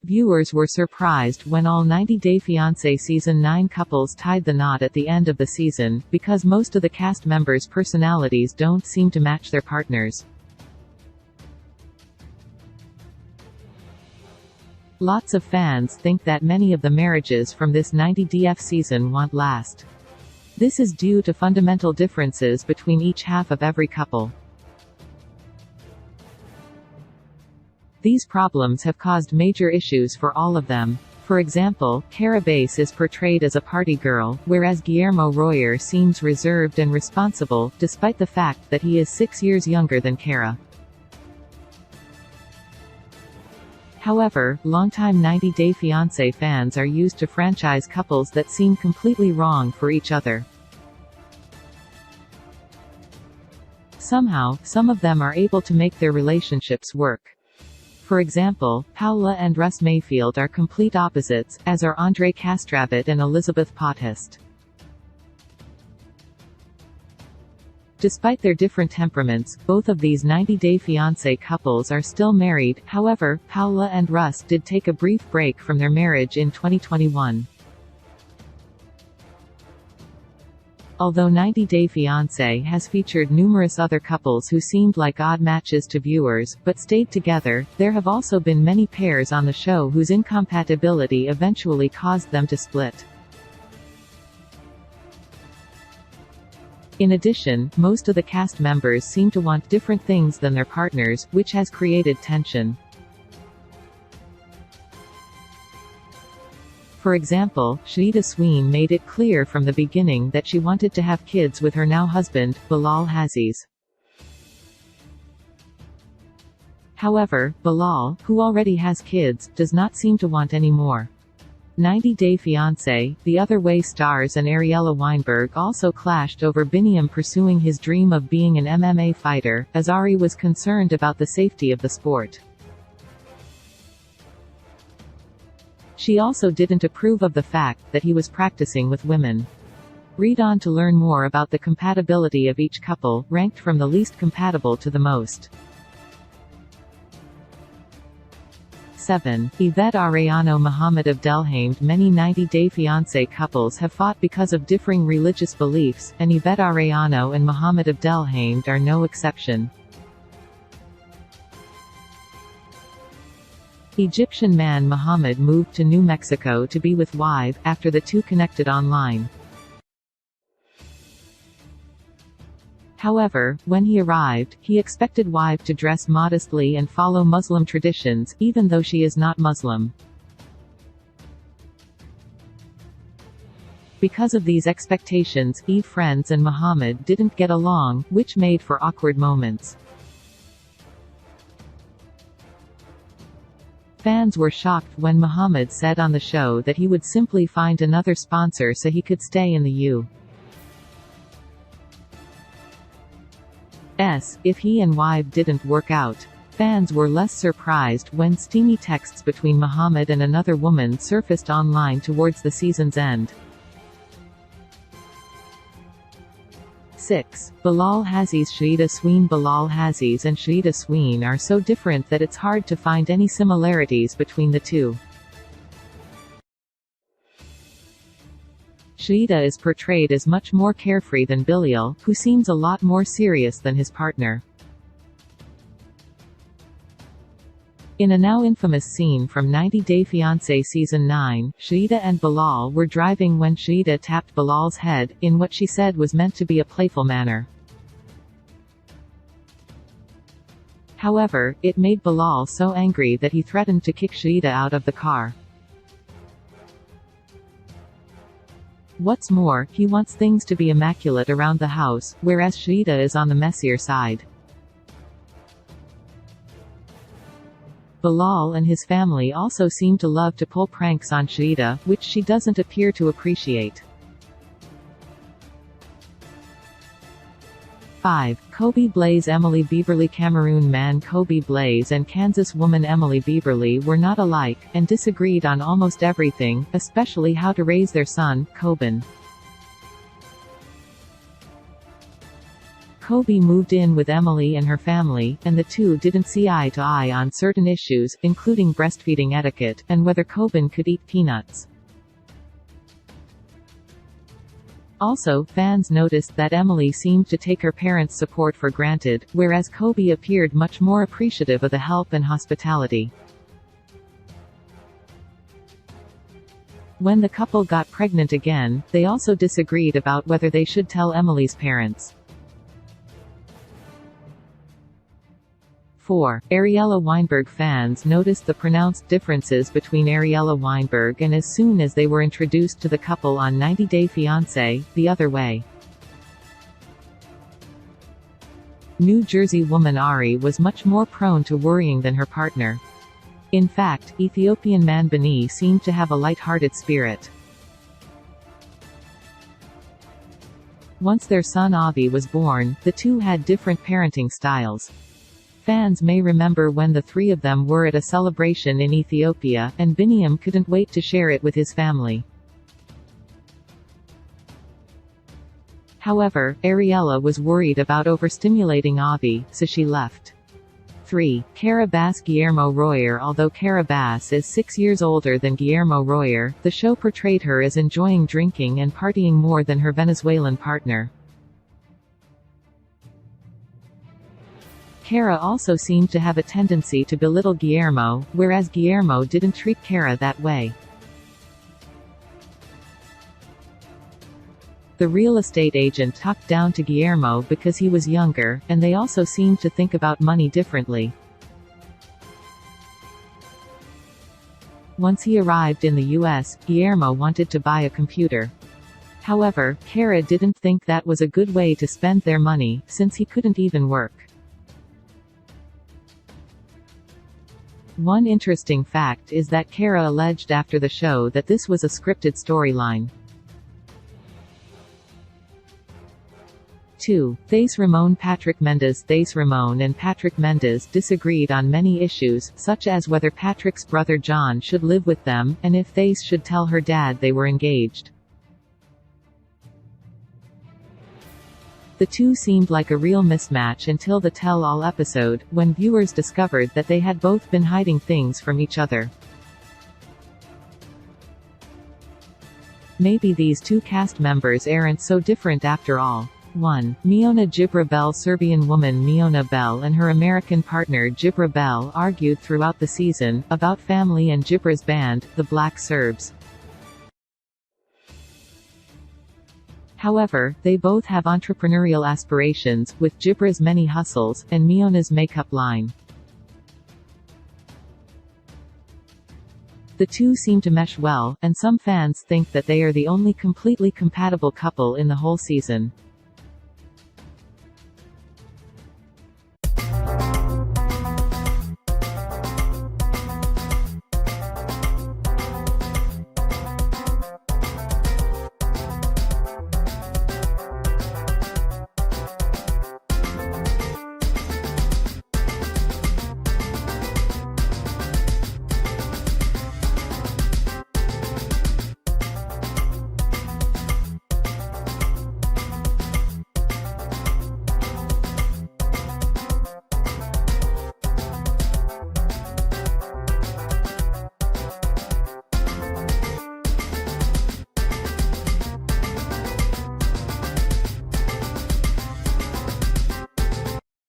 Viewers were surprised when all 90 Day Fiancé Season 9 couples tied the knot at the end of the season, because most of the cast members' personalities don't seem to match their partners. Lots of fans think that many of the marriages from this 90DF season won't last. This is due to fundamental differences between each half of every couple. These problems have caused major issues for all of them. For example, Cara Bass is portrayed as a party girl, whereas Guillermo Royer seems reserved and responsible, despite the fact that he is 6 years younger than Cara. However, longtime 90 Day Fiancé fans are used to franchise couples that seem completely wrong for each other. Somehow, some of them are able to make their relationships work. For example, Paula and Russ Mayfield are complete opposites, as are Andre Castravet and Elizabeth Pothest. Despite their different temperaments, both of these 90 Day Fiancé couples are still married. However, Paula and Russ did take a brief break from their marriage in 2021. Although 90 Day Fiancé has featured numerous other couples who seemed like odd matches to viewers, but stayed together, there have also been many pairs on the show whose incompatibility eventually caused them to split. In addition, most of the cast members seem to want different things than their partners, which has created tension. For example, Shaeeda Sween made it clear from the beginning that she wanted to have kids with her now husband, Bilal Hazziez. However, Bilal, who already has kids, does not seem to want any more. 90 Day Fiancé, The Other Way stars and Ariella Weinberg also clashed over Biniam pursuing his dream of being an MMA fighter, as Ari was concerned about the safety of the sport. She also didn't approve of the fact that he was practicing with women. Read on to learn more about the compatibility of each couple, ranked from the least compatible to the most. 7. Yvette Arellano Mohamed Abdelhamid. Many 90 Day Fiancé couples have fought because of differing religious beliefs, and Yvette Arellano and Mohamed Abdelhamid are no exception. Egyptian man Mohammed moved to New Mexico to be with wife, after the two connected online. However, when he arrived, he expected wife to dress modestly and follow Muslim traditions, even though she is not Muslim. Because of these expectations, Eve friends and Mohammed didn't get along, which made for awkward moments. Fans were shocked when Mohammed said on the show that he would simply find another sponsor so he could stay in the U.S. if he and wife didn't work out. Fans were less surprised when steamy texts between Mohammed and another woman surfaced online towards the season's end. 6. Bilal Hazziez. Shaeeda Sween. Bilal Hazziez and Shaeeda Sween are so different that it's hard to find any similarities between the two. Shaeeda is portrayed as much more carefree than Bilal, who seems a lot more serious than his partner. In a now infamous scene from 90 Day Fiancé Season 9, Shaeeda and Bilal were driving when Shaeeda tapped Bilal's head, in what she said was meant to be a playful manner. However, it made Bilal so angry that he threatened to kick Shaeeda out of the car. What's more, he wants things to be immaculate around the house, whereas Shaeeda is on the messier side. Bilal and his family also seem to love to pull pranks on Shaeeda, which she doesn't appear to appreciate. 5. Kobe Blaze. Emily Bieberly. Cameroon man Kobe Blaze and Kansas woman Emily Bieberly were not alike, and disagreed on almost everything, especially how to raise their son, Coben. Kobe moved in with Emily and her family, and the two didn't see eye to eye on certain issues, including breastfeeding etiquette, and whether Kobe could eat peanuts. Also, fans noticed that Emily seemed to take her parents' support for granted, whereas Kobe appeared much more appreciative of the help and hospitality. When the couple got pregnant again, they also disagreed about whether they should tell Emily's parents. 4. Ariella Weinberg fans noticed the pronounced differences between Ariella Weinberg and as soon as they were introduced to the couple on 90 Day Fiancé, The Other Way. New Jersey woman Ari was much more prone to worrying than her partner. In fact, Ethiopian man Beni seemed to have a light-hearted spirit. Once their son Avi was born, the two had different parenting styles. Fans may remember when the three of them were at a celebration in Ethiopia, and Biniam couldn't wait to share it with his family. However, Ariella was worried about overstimulating Avi, so she left. 3. Cara Bass Guillermo Royer. Although Cara Bass is 6 years older than Guillermo Royer, the show portrayed her as enjoying drinking and partying more than her Venezuelan partner. Cara also seemed to have a tendency to belittle Guillermo, whereas Guillermo didn't treat Cara that way. The real estate agent talked down to Guillermo because he was younger, and they also seemed to think about money differently. Once he arrived in the US, Guillermo wanted to buy a computer. However, Cara didn't think that was a good way to spend their money, since he couldn't even work. One interesting fact is that Cara alleged after the show that this was a scripted storyline. 2. Thais Ramon Patrick Mendes. Thais Ramon and Patrick Mendes disagreed on many issues, such as whether Patrick's brother John should live with them, and if Thais should tell her dad they were engaged. The two seemed like a real mismatch until the tell-all episode, when viewers discovered that they had both been hiding things from each other. Maybe these two cast members aren't so different after all. 1. Miona Jibra Bell. Serbian woman Miona Bell and her American partner Jibra Bell argued throughout the season, about family and Jibra's band, the Black Serbs. However, they both have entrepreneurial aspirations, with Jibra's many hustles, and Miona's makeup line. The two seem to mesh well, and some fans think that they are the only completely compatible couple in the whole season.